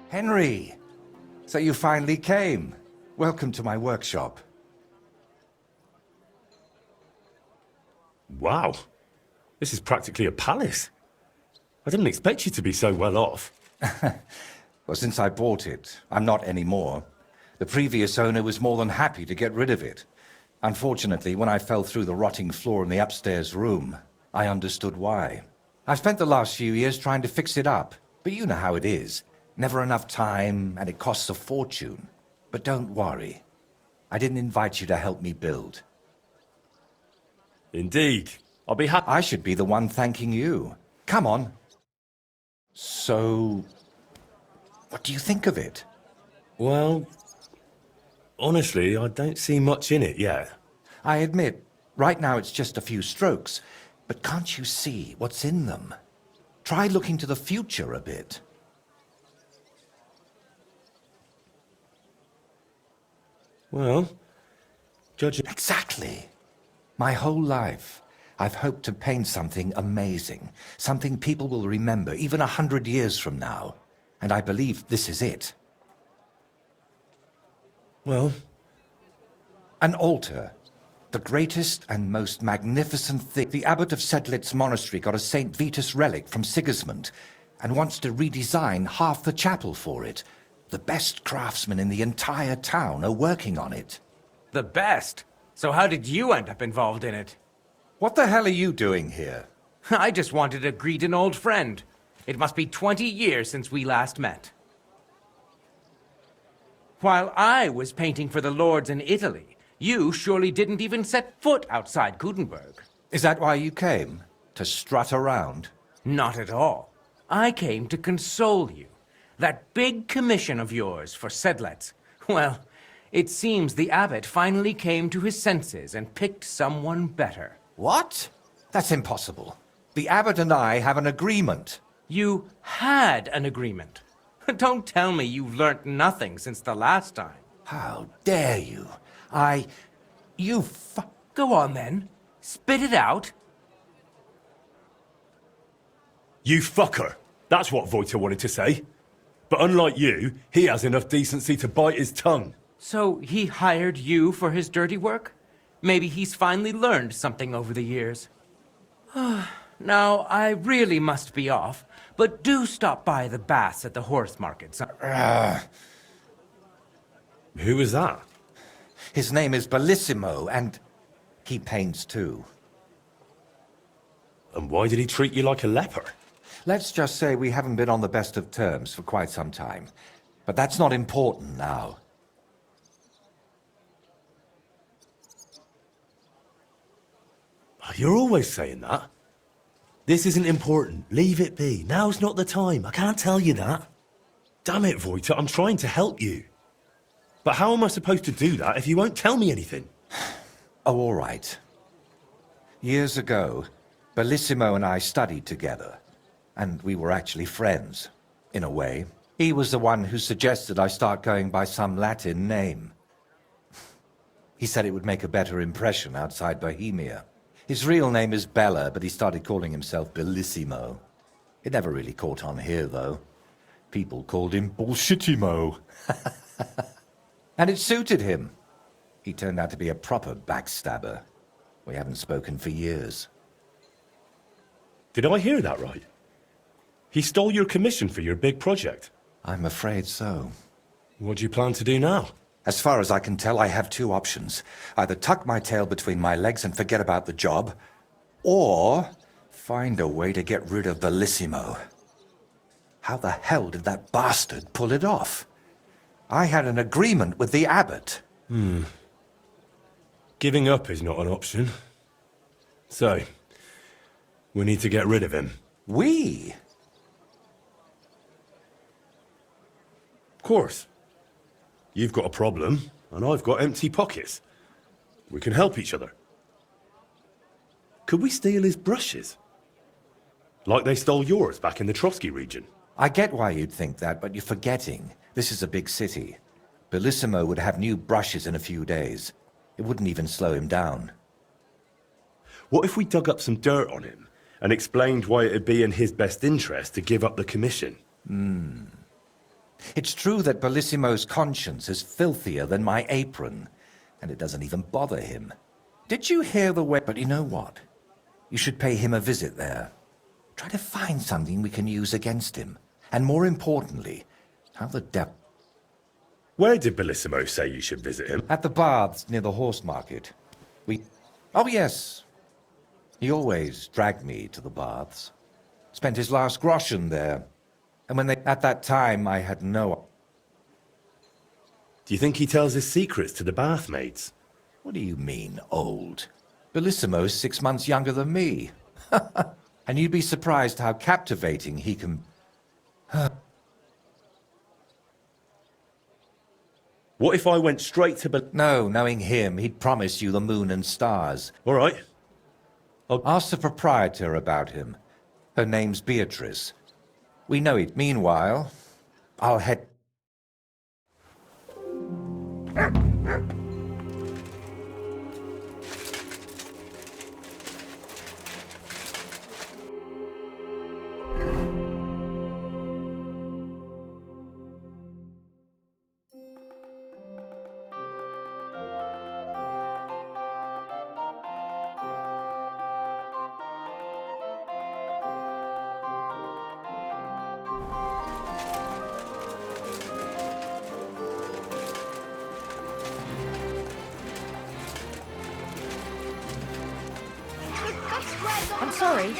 Henry! So you finally came. Welcome to my workshop. Wow. This is practically a palace. I didn't expect you to be so well off. Well, since I bought it, I'm not anymore. The previous owner was more than happy to get rid of it. Unfortunately, when I fell through the rotting floor in the upstairs room, I understood why. I've spent the last few years trying to fix it up, but you know how it is. Never enough time, and it costs a fortune. But don't worry. I didn't invite you to help me build. Indeed. I'll be happy. I should be the one thanking you. Come on. So, what do you think of it? Well, honestly, I don't see much in it yet. I admit, right now it's just a few strokes, but can't you see what's in them? Try looking to the future a bit. Well, judging... Exactly. My whole life, I've hoped to paint something amazing, something people will remember even 100 years from now. And I believe this is it. Well... An altar. The greatest and most magnificent thing. The abbot of Sedlitz Monastery got a St. Vitus relic from Sigismund and wants to redesign half the chapel for it. The best craftsmen in the entire town are working on it. The best? So how did you end up involved in it? What the hell are you doing here? I just wanted to greet an old friend. It must be 20 years since we last met. While I was painting for the lords in Italy, you surely didn't even set foot outside Gutenberg. Is that why you came? To strut around? Not at all. I came to console you. That big commission of yours for Sedlitz. Well, it seems the abbot finally came to his senses and picked someone better. What? That's impossible. The abbot and I have an agreement. You had an agreement. Don't tell me you've learnt nothing since the last time. How dare you? Go on then. Spit it out. You fucker! That's what Voita wanted to say. But unlike you, he has enough decency to bite his tongue. So he hired you for his dirty work? Maybe he's finally learned something over the years. Now, I really must be off, but do stop by the baths at the horse markets. Who was that? His name is Bellissimo, and he paints too. And why did he treat you like a leper? Let's just say we haven't been on the best of terms for quite some time. But that's not important now. You're always saying that. This isn't important. Leave it be. Now's not the time. I can't tell you that. Damn it, Voita, I'm trying to help you. But how am I supposed to do that if you won't tell me anything? Oh, all right. Years ago, Bellissimo and I studied together. And we were actually friends, in a way. He was the one who suggested I start going by some Latin name. He said it would make a better impression outside Bohemia. His real name is Bella, but he started calling himself Bellissimo. It never really caught on here, though. People called him Bullshitimo. And it suited him. He turned out to be a proper backstabber. We haven't spoken for years. Did I hear that right? He stole your commission for your big project. I'm afraid so. What do you plan to do now? As far as I can tell, I have two options. Either tuck my tail between my legs and forget about the job, or find a way to get rid of Bellissimo. How the hell did that bastard pull it off? I had an agreement with the abbot. Giving up is not an option. So, we need to get rid of him. We? Of course. You've got a problem, and I've got empty pockets. We can help each other. Could we steal his brushes? Like they stole yours back in the Trotsky region. I get why you'd think that, but you're forgetting. This is a big city. Bellissimo would have new brushes in a few days. It wouldn't even slow him down. What if we dug up some dirt on him and explained why it'd be in his best interest to give up the commission? It's true that Bellissimo's conscience is filthier than my apron, and it doesn't even bother him. Did you hear the way? But you know what? You should pay him a visit there. Try to find something we can use against him. And more importantly, how the devil... Where did Bellissimo say you should visit him? At the baths near the horse market. Oh, yes. He always dragged me to the baths. Spent his last groschen there. And when at that time, I had no... Do you think he tells his secrets to the bathmaids? What do you mean, old? Bellissimo's 6 months younger than me. And you'd be surprised how captivating he can... What if I went straight to No, knowing him, he'd promise you the moon and stars. All right. Ask the proprietor about him. Her name's Beatrice. We know it. Meanwhile, I'll head... I'm sorry.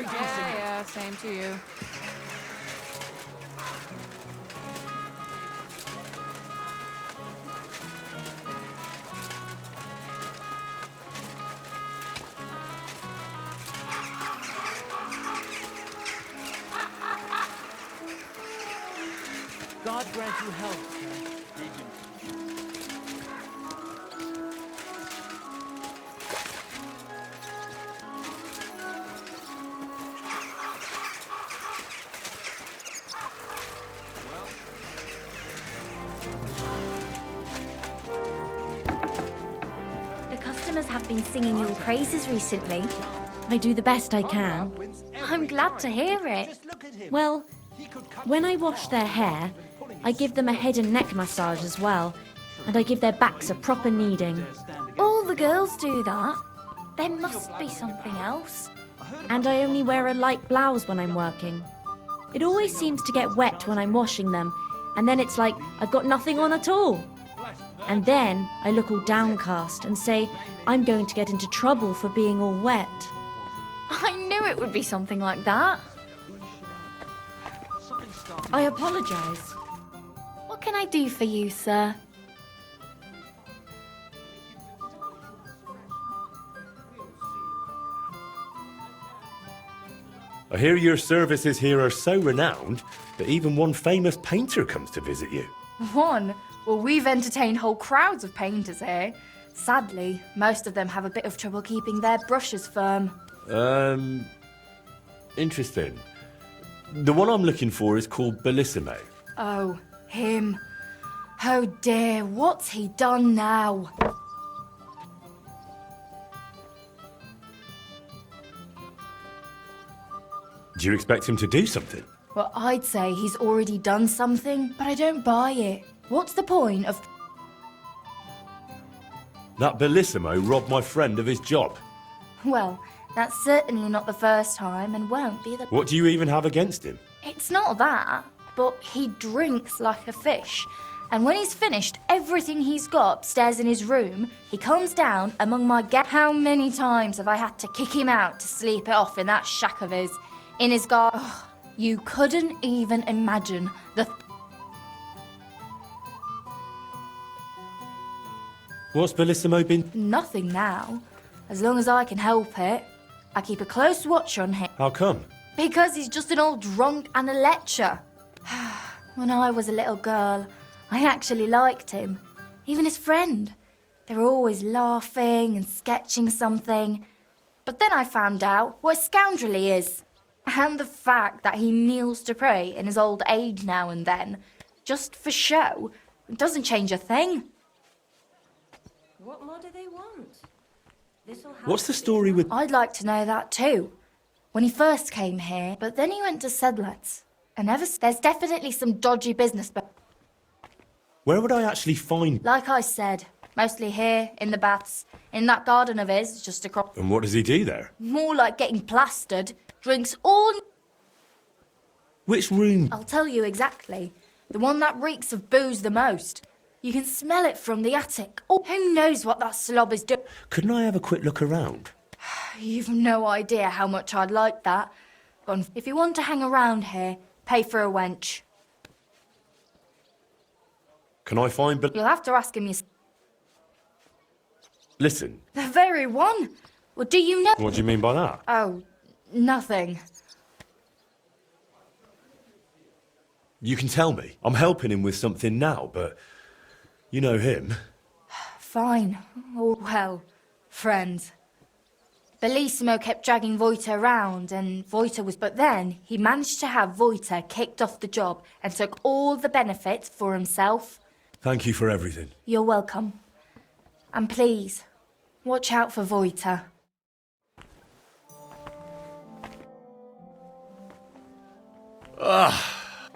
Yeah, same to you. God grant you health, sir. The customers have been singing your praises recently. I do the best I can. I'm glad to hear it. Well, when I wash their hair, I give them a head and neck massage as well, and I give their backs a proper kneading. All the girls do that. There must be something else. And I only wear a light blouse when I'm working. It always seems to get wet when I'm washing them, and then it's like I've got nothing on at all. And then I look all downcast and say I'm going to get into trouble for being all wet. I knew it would be something like that. I apologise. What can I do for you, sir? I hear your services here are so renowned that even one famous painter comes to visit you. One? Well, we've entertained whole crowds of painters here. Sadly, most of them have a bit of trouble keeping their brushes firm. Interesting. The one I'm looking for is called Bellissimo. Oh, him. Oh dear, what's he done now? Do you expect him to do something? Well, I'd say he's already done something, but I don't buy it. What's the point of... That Bellissimo robbed my friend of his job. Well, that's certainly not the first time and won't be the... What do you even have against him? It's not that, but he drinks like a fish. And when he's finished everything he's got upstairs in his room, he comes down among my How many times have I had to kick him out to sleep it off in that shack of his? In his garden? You couldn't even imagine the... What's Bellissimo been... Nothing now. As long as I can help it. I keep a close watch on him. How come? Because he's just an old drunk and a lecher. When I was a little girl, I actually liked him. Even his friend. They were always laughing and sketching something. But then I found out what a scoundrel he is. And the fact that he kneels to pray in his old age now and then, just for show, doesn't change a thing. What more do they want? What's the story with... I'd like to know that too. When he first came here, but then he went to Sedlets. There's definitely some dodgy business, but Where would I actually find... like I said, mostly here, in the baths, in that garden of his, just across. And what does he do there? More like getting plastered. Drinks all... Which room? I'll tell you exactly. The one that reeks of booze the most. You can smell it from the attic. Oh, who knows what that slob is doing? Couldn't I have a quick look around? You've no idea how much I'd like that. If you want to hang around here, pay for a wench. Can I find... You'll have to ask him yourself. Listen, The very one? Well, do you know? what do you mean by that? Oh, nothing. You can tell me. I'm helping him with something now, but... You know him. Fine. Oh, well, friends. Bellissimo kept dragging Voita around, and Voita was... But then, he managed to have Voita kicked off the job and took all the benefits for himself. Thank you for everything. You're welcome. And please, watch out for Voita.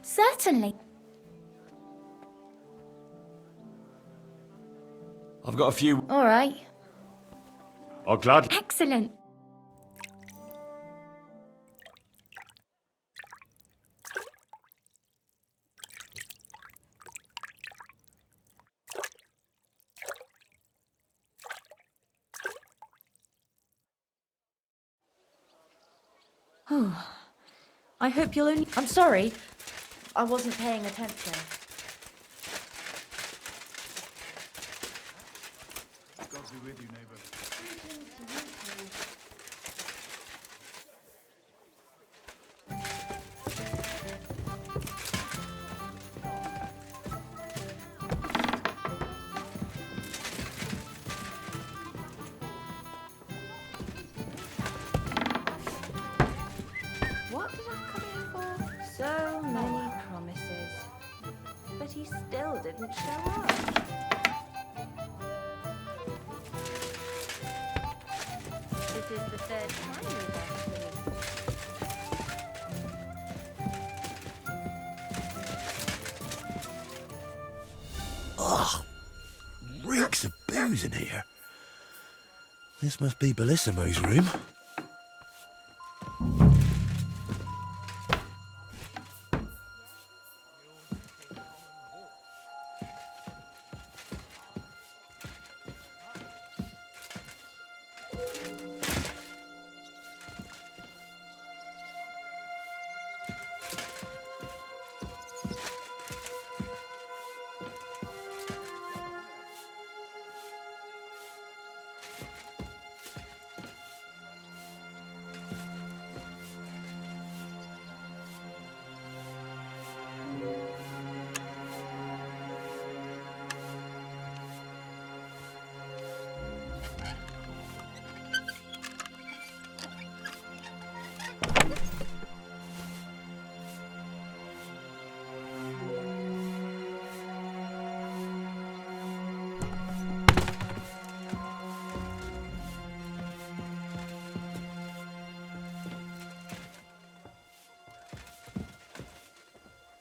Certainly. I've got a few... All right. I'll gladly... Excellent. I hope you'll only... I'm sorry. I wasn't paying attention. God be with you, neighbour. What did I come here for? So many promises. But he still didn't show up. This is the third time we've actually. Reeks of booze in here. This must be Bellissimo's room.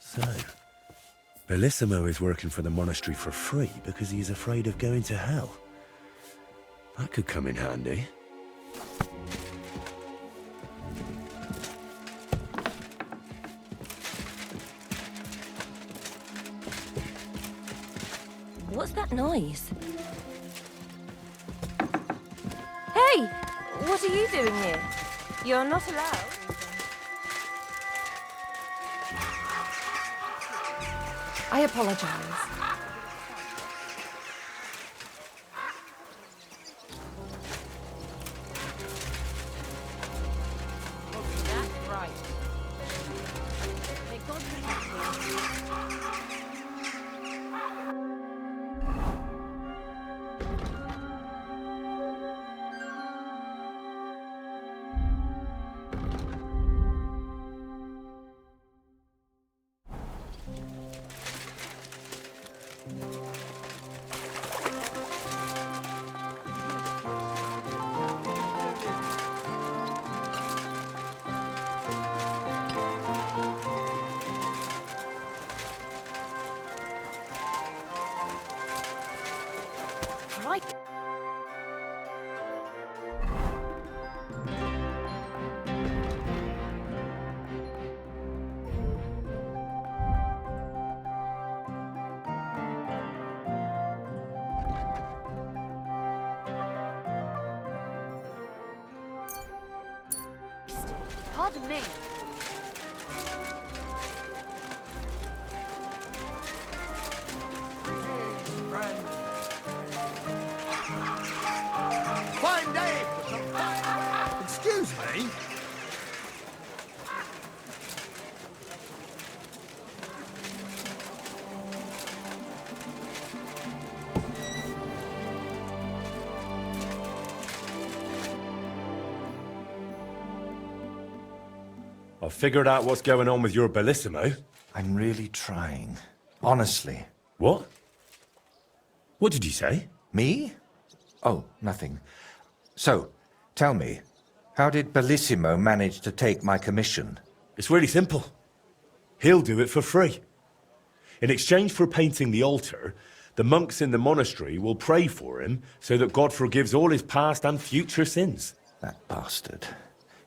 So, Bellissimo is working for the monastery for free because he's afraid of going to hell. That could come in handy. What's that noise? Hey! What are you doing here? You're not allowed. I apologize. That's right. May God protect you. Pardon me. Fine day! Excuse me? I've figured out what's going on with your Bellissimo. I'm really trying. Honestly. What? What did you say? Me? Oh, nothing. So, tell me, how did Bellissimo manage to take my commission? It's really simple. He'll do it for free. In exchange for painting the altar, the monks in the monastery will pray for him so that God forgives all his past and future sins. That bastard.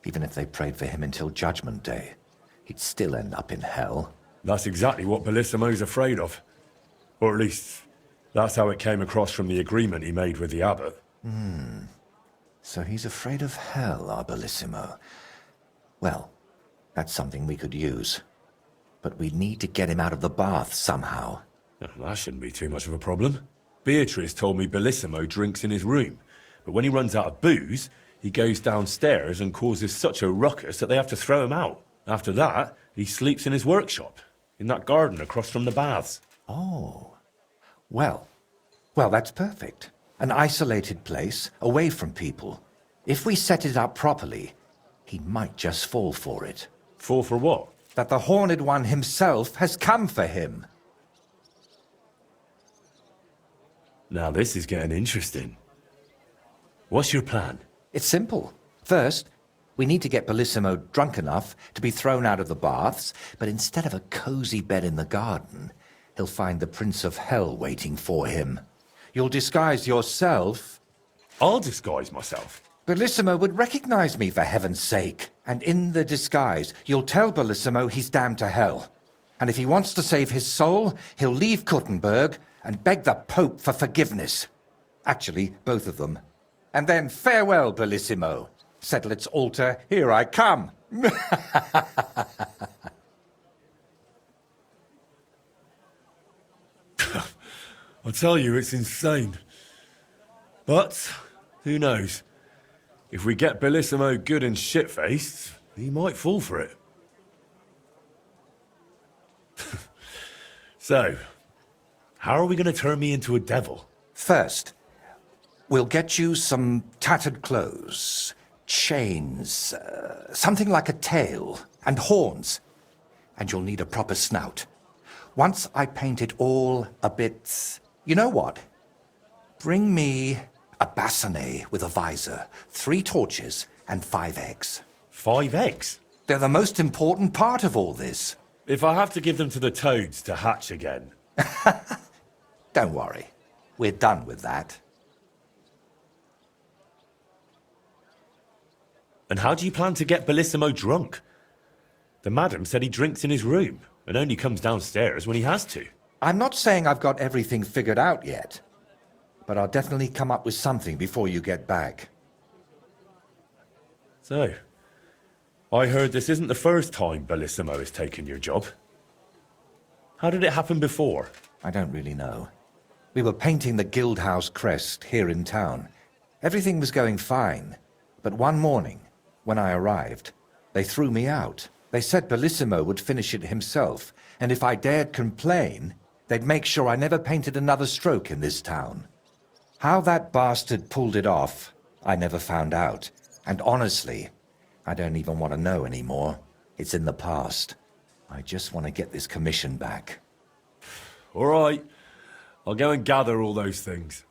Even if they prayed for him until Judgment Day, he'd still end up in hell. That's exactly what Bellissimo's afraid of. Or at least, that's how it came across from the agreement he made with the abbot. So he's afraid of hell, our Bellissimo. Well, that's something we could use. But we need to get him out of the bath somehow. That shouldn't be too much of a problem. Beatrice told me Bellissimo drinks in his room, but when he runs out of booze, he goes downstairs and causes such a ruckus that they have to throw him out. After that, he sleeps in his workshop, in that garden across from the baths. Oh. Well, that's perfect. An isolated place, away from people. If we set it up properly, he might just fall for it. Fall for what? That the Horned One himself has come for him. Now this is getting interesting. What's your plan? It's simple. First, we need to get Bellissimo drunk enough to be thrown out of the baths, but instead of a cozy bed in the garden, he'll find the Prince of Hell waiting for him. You'll disguise yourself. I'll disguise myself. Bellissimo would recognize me, for heaven's sake. And in the disguise, you'll tell Bellissimo he's damned to hell. And if he wants to save his soul, he'll leave Kuttenberg and beg the Pope for forgiveness. Actually, both of them. And then farewell, Bellissimo. Settle its altar, here I come. I tell you, it's insane. But, who knows? If we get Bellissimo good and shit-faced, he might fall for it. So, how are we going to turn me into a devil? First, we'll get you some tattered clothes, chains, something like a tail, and horns. And you'll need a proper snout. Once I paint it all a bit... You know what? Bring me a bassinet with a visor, 3 torches, and 5 eggs. 5 eggs? They're the most important part of all this. If I have to give them to the toads to hatch again. Don't worry. We're done with that. And how do you plan to get Bellissimo drunk? The madam said he drinks in his room and only comes downstairs when he has to. I'm not saying I've got everything figured out yet, but I'll definitely come up with something before you get back. So, I heard this isn't the first time Bellissimo has taken your job. How did it happen before? I don't really know. We were painting the Guildhouse crest here in town. Everything was going fine, but one morning, when I arrived, they threw me out. They said Bellissimo would finish it himself, and if I dared complain, they'd make sure I never painted another stroke in this town. How that bastard pulled it off, I never found out. And honestly, I don't even want to know anymore. It's in the past. I just want to get this commission back. All right, I'll go and gather all those things.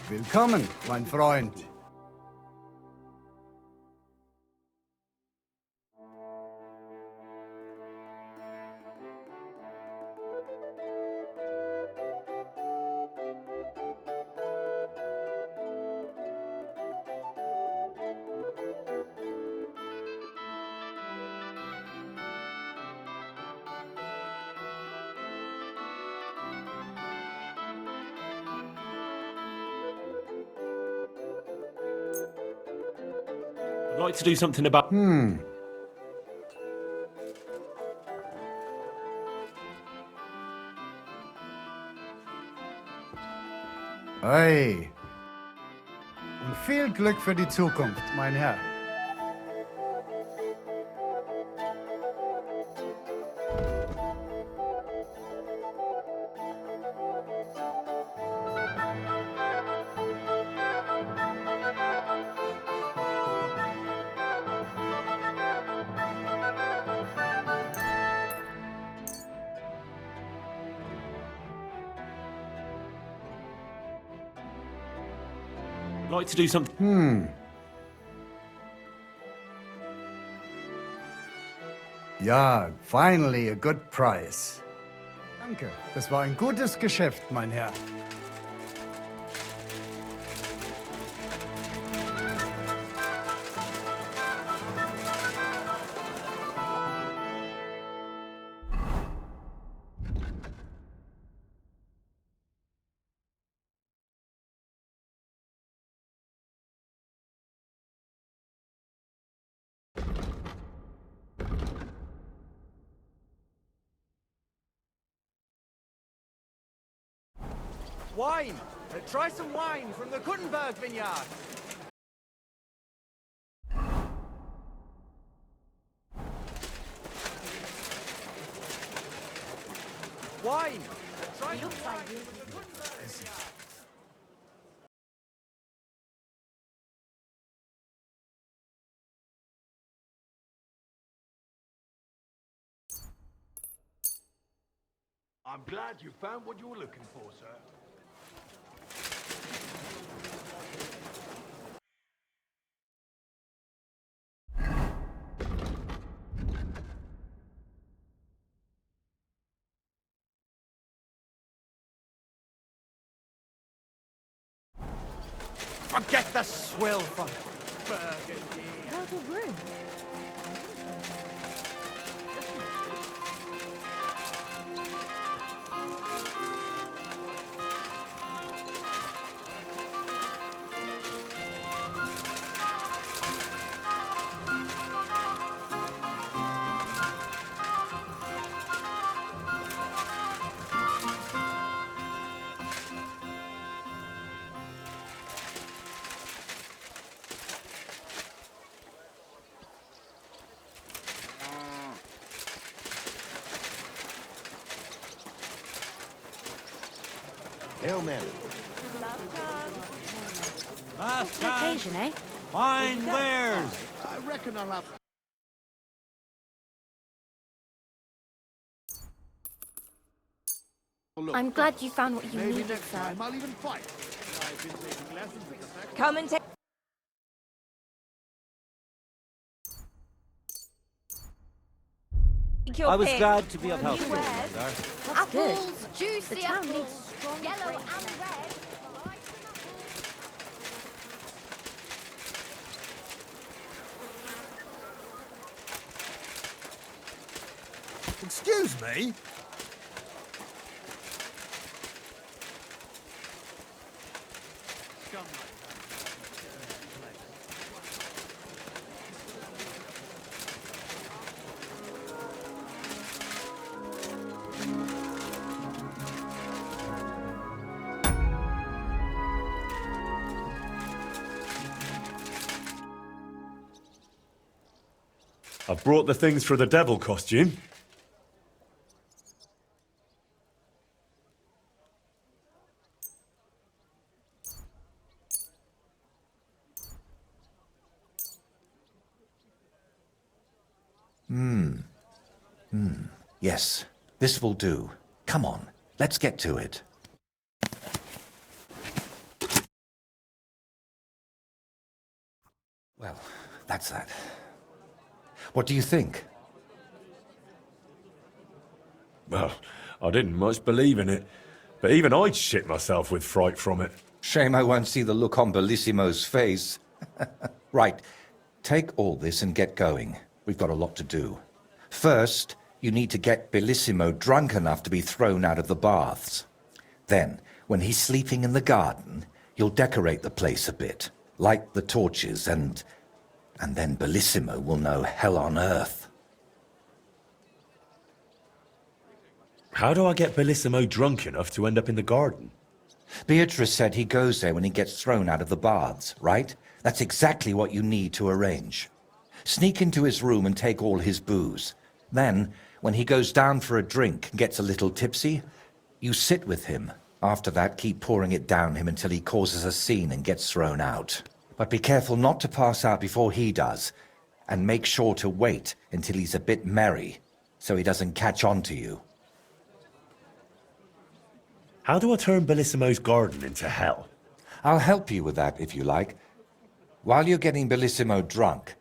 Willkommen, mein Freund. I'd like to do something about... Hey. Und viel Glück für die Zukunft, mein Herr. I'd like to do something... Ja, finally a good price. Danke, das war ein gutes Geschäft, mein Herr. Wine! Try some wine from the Gutenberg vineyard! Wine! Try some wine from the Gutenberg vineyard! I'm glad you found what you were looking for, sir. Forget the swill from Burgundy! Total room. Hail Mary. Occasion, eh? Fine wares! I reckon I'll have... Look, I'm glad you found what you maybe needed, next sir. time I'll even fight. I've been taking lessons with the second. Come and take... I was glad to be of help. That's good. Juicy The town apples, needs strong yellow grapes. and red. Excuse me? I've brought the things for the devil costume. Yes, this will do. Come on, let's get to it. Well, that's that. What do you think? Well, I didn't much believe in it, but even I'd shit myself with fright from it. Shame I won't see the look on Bellissimo's face. Right, take all this and get going. We've got a lot to do. First, you need to get Bellissimo drunk enough to be thrown out of the baths. Then, when he's sleeping in the garden, you'll decorate the place a bit, light the torches, and then Bellissimo will know hell on earth. How do I get Bellissimo drunk enough to end up in the garden? Beatrice said he goes there when he gets thrown out of the baths, right? That's exactly what you need to arrange. Sneak into his room and take all his booze. Then, when he goes down for a drink and gets a little tipsy, you sit with him. After that, keep pouring it down him until he causes a scene and gets thrown out. But be careful not to pass out before he does, and make sure to wait until he's a bit merry, so he doesn't catch on to you. How do I turn Bellissimo's garden into hell? I'll help you with that, if you like. While you're getting Bellissimo drunk,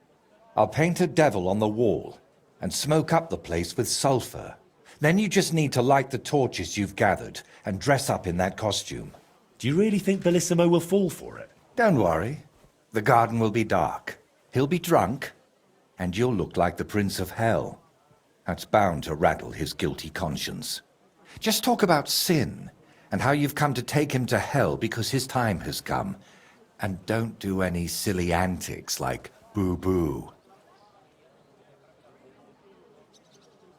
I'll paint a devil on the wall and smoke up the place with sulfur. Then you just need to light the torches you've gathered and dress up in that costume. Do you really think Bellissimo will fall for it? Don't worry. The garden will be dark. He'll be drunk, and you'll look like the Prince of Hell. That's bound to rattle his guilty conscience. Just talk about sin and how you've come to take him to hell because his time has come. And don't do any silly antics like boo-boo.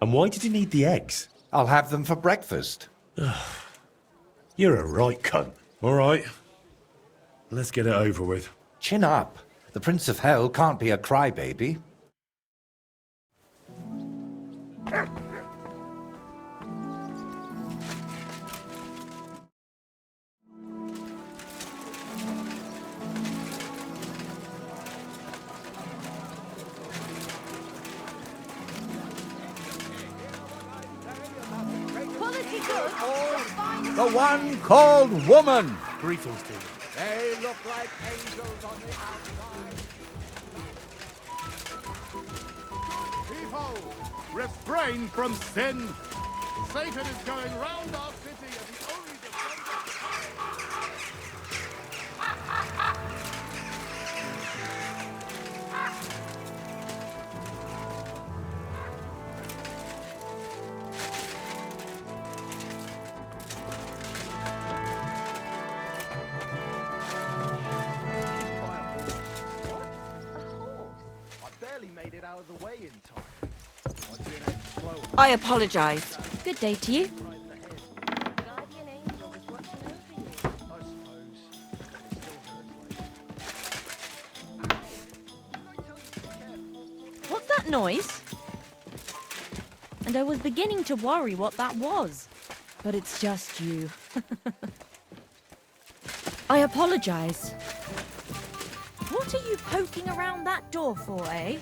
And why did he need the eggs? I'll have them for breakfast. You're a right cunt. All right. Let's get it over with. Chin up. The Prince of Hell can't be a crybaby. The one called woman. Greetings to you. They look like angels on the outside. People, refrain from sin. Satan is going round our city as the only defender. Made it out of the way in time. I apologize. Good day to you. What's that noise? And I was beginning to worry what that was. But it's just you. I apologize. What are you poking around that door for, eh?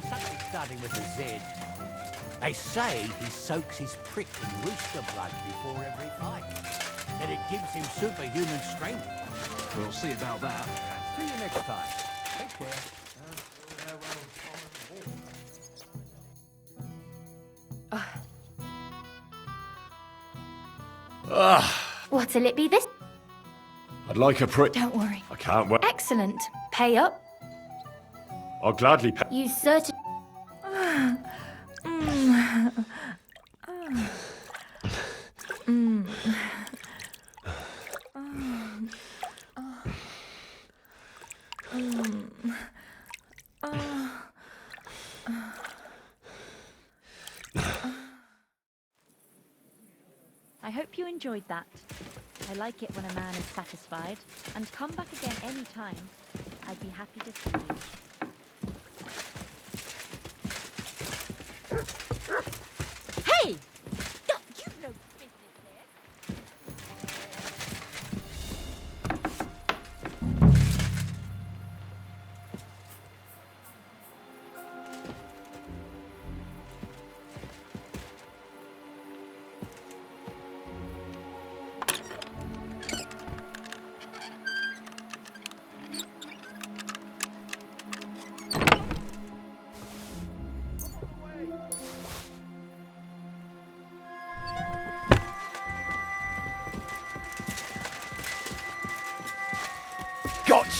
Something starting with a Z. They say he soaks his prick in rooster blood before every fight. That it gives him superhuman strength. We'll see about that. See you next time. Take care. What'll it be this? I'd like a prick. Don't worry. I can't wait. Excellent. Pay up. I'll gladly pay. You certainly... I hope you enjoyed that. I like it when a man is satisfied. And come back again any time. I'd be happy to see you.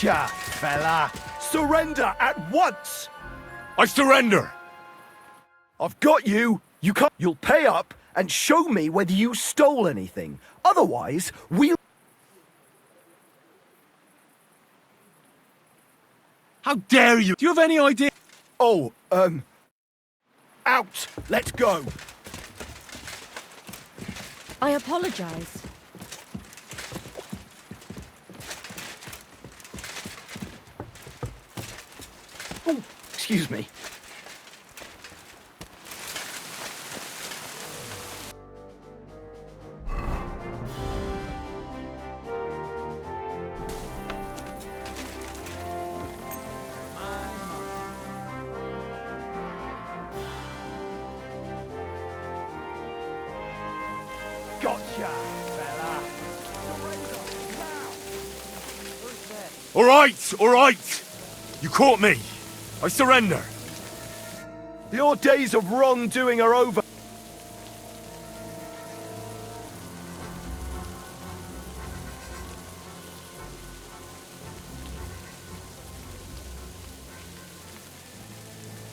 Gotcha, fella! Surrender at once! I surrender! I've got you! You can't. You'll pay up and show me whether you stole anything. Otherwise, we'll. How dare you? Do you have any idea? Oh, out! Let's go! I apologize. Oh, excuse me. Gotcha, fella. All right! You caught me. I surrender. Your days of wrongdoing are over.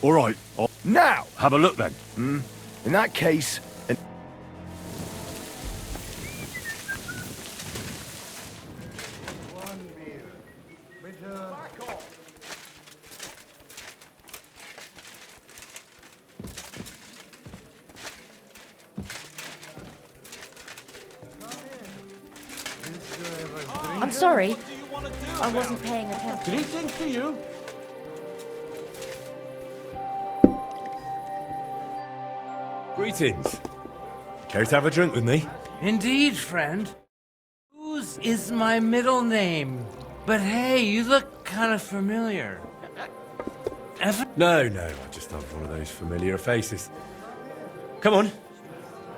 All right, I'll Now! have a look then. In that case, I'm sorry. I wasn't paying attention. Greetings to you. Greetings. Care to have a drink with me? Indeed, friend. Whose is my middle name? But hey, you look kind of familiar. No, I just have one of those familiar faces. Come on.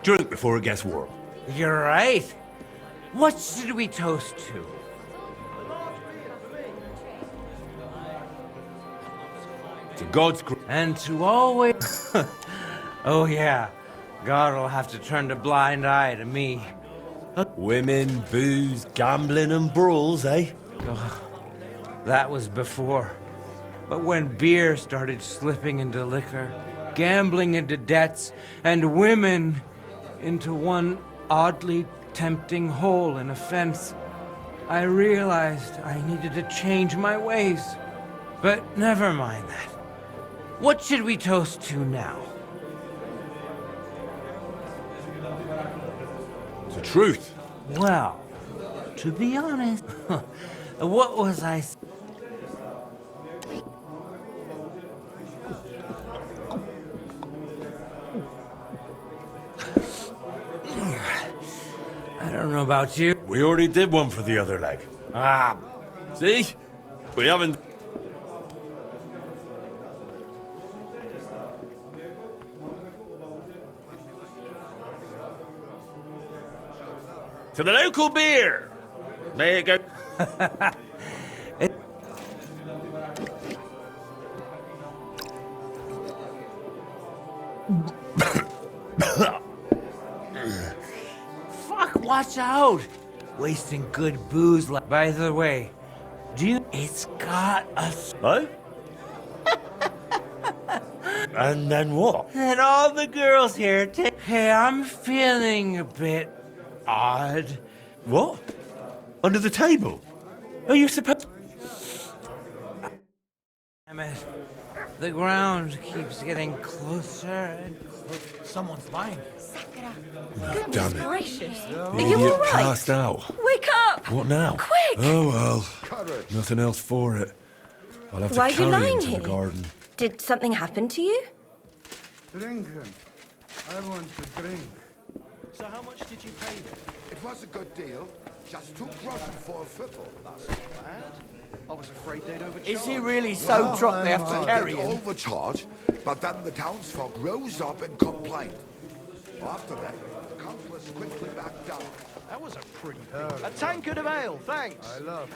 Drink before it gets warm. You're right. What should we toast to? To God's And to always... Oh yeah, God will have to turn a blind eye to me. women, booze, gambling and brawls, eh? Oh, that was before. But when beer started slipping into liquor, gambling into debts, and women into one oddly tempting hole in a fence, I realized I needed to change my ways. But never mind that. What should we toast to now? The truth. Well, to be honest, what was I... I don't know about you. We already did one for the other leg. Ah, See? We haven't... To the local beer! There you go. Fuck, watch out! Wasting good booze like... By the way, do you... It's got a... Oh? And then what? And all the girls here take... Hey, I'm feeling a bit... odd. What? Under the table? Are you supposed... Damn it. The ground keeps getting closer and closer. Someone's buying. Damn it. Gracious. The idiot passed out. Wake up! What now? Quick! Oh well. Nothing else for it. I'll have to Why are you carry him lying to here? the garden. Did something happen to you? Drinking. I want to drink. So how much did you pay them? It was a good deal. Just 2 groschen for a fiddle. That's not bad. I was afraid they'd overcharge. is he really so drunk they have to carry They him? overcharge, but then the townsfolk rose up and complained. After that, the countess quickly backed down. That was a pretty big... A tankard of ale, thanks. I love.